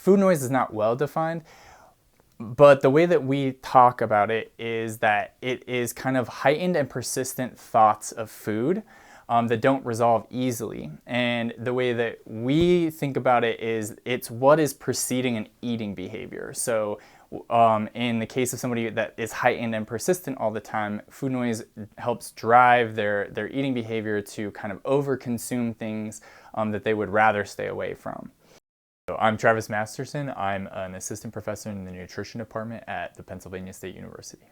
food noise is not well defined, but the way that we talk about it is that it is kind of heightened and persistent thoughts of food that don't resolve easily. And the way that we think about it is it's what is preceding an eating behavior. So in the case of somebody that is heightened and persistent all the time, food noise helps drive their eating behavior to kind of overconsume things that they would rather stay away from. So I'm Travis Masterson. I'm an assistant professor in the nutrition department at the Pennsylvania State University.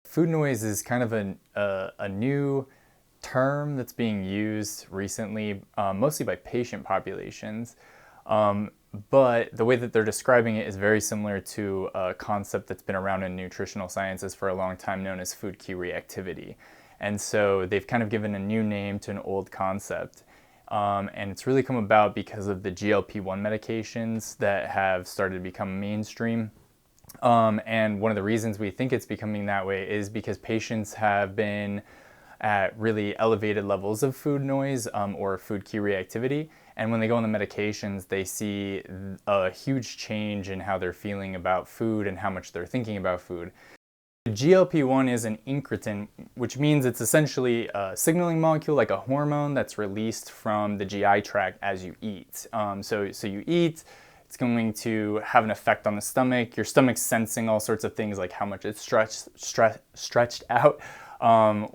Food noise is kind of a new term that's being used recently, mostly by patient populations. But the way that they're describing it is very similar to a concept that's been around in nutritional sciences for a long time known as food cue reactivity. And so they've kind of given a new name to an old concept. And it's really come about because of the GLP-1 medications that have started to become mainstream. And one of the reasons we think it's becoming that way is because patients have been at really elevated levels of food noise or food cue reactivity. And when they go on the medications, they see a huge change in how they're feeling about food and how much they're thinking about food. GLP-1 is an incretin, which means it's essentially a signaling molecule, like a hormone that's released from the GI tract as you eat. So you eat, it's going to have an effect on the stomach. Your stomach's sensing all sorts of things like how much it's stretched out,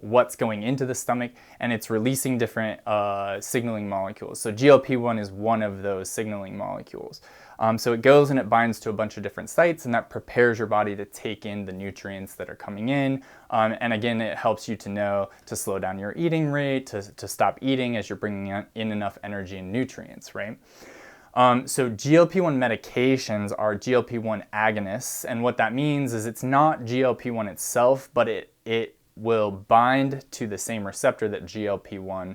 what's going into the stomach, and it's releasing different signaling molecules. So GLP-1 is one of those signaling molecules. So it goes and it binds to a bunch of different sites, and that prepares your body to take in the nutrients that are coming in. And again, it helps you to know to slow down your eating rate, to stop eating as you're bringing in enough energy and nutrients, right? So GLP-1 medications are GLP-1 agonists, and what that means is it's not GLP-1 itself, but it will bind to the same receptor that GLP-1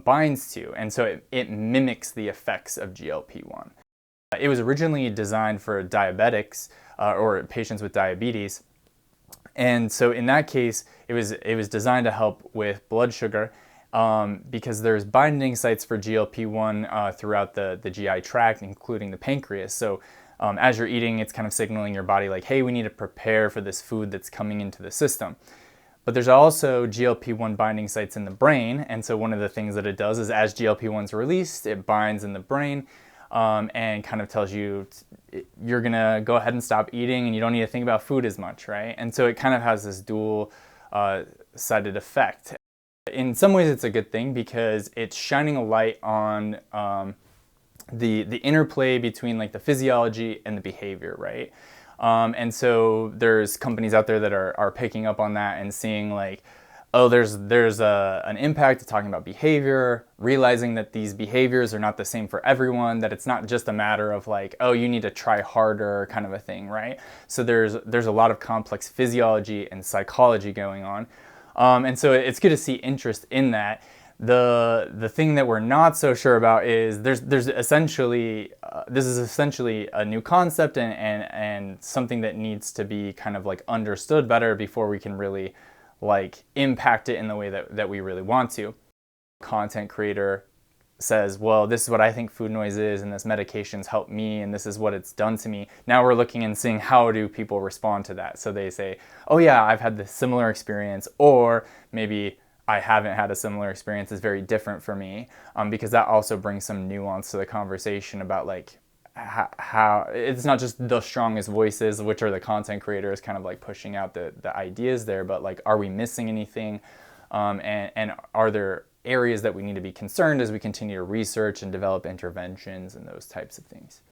binds to, and so it mimics the effects of GLP-1. It was originally designed for diabetics or patients with diabetes, and so in that case, it was designed to help with blood sugar because there's binding sites for GLP-1 throughout the GI tract, including the pancreas. So as you're eating, it's kind of signaling your body like, hey, we need to prepare for this food that's coming into the system. But there's also GLP-1 binding sites in the brain, and so one of the things that it does is as GLP-1's released, it binds in the brain and kind of tells you you're gonna go ahead and stop eating and you don't need to think about food as much, right? And so it kind of has this dual sided effect. In some ways it's a good thing because it's shining a light on the interplay between like the physiology and the behavior, right? And so there's companies out there that are picking up on that and seeing like, oh, there's an impact to talking about behavior, realizing that these behaviors are not the same for everyone, that it's not just a matter of like, oh, you need to try harder kind of a thing, right? So there's a lot of complex physiology and psychology going on. And so it's good to see interest in that. The thing that we're not so sure about is there's essentially this is essentially a new concept and something that needs to be kind of like understood better before we can really like impact it in the way that we really want to. Content creator says, well, this is what I think food noise is, and this medication's helped me, and this is what it's done to me. Now we're looking and seeing how do people respond to that. So they say, oh yeah, I've had this similar experience, or maybe I haven't had a similar experience, it's very different for me, because that also brings some nuance to the conversation about like how it's not just the strongest voices, which are the content creators kind of like pushing out the ideas there, but like, are we missing anything? And are there areas that we need to be concerned as we continue to research and develop interventions and those types of things?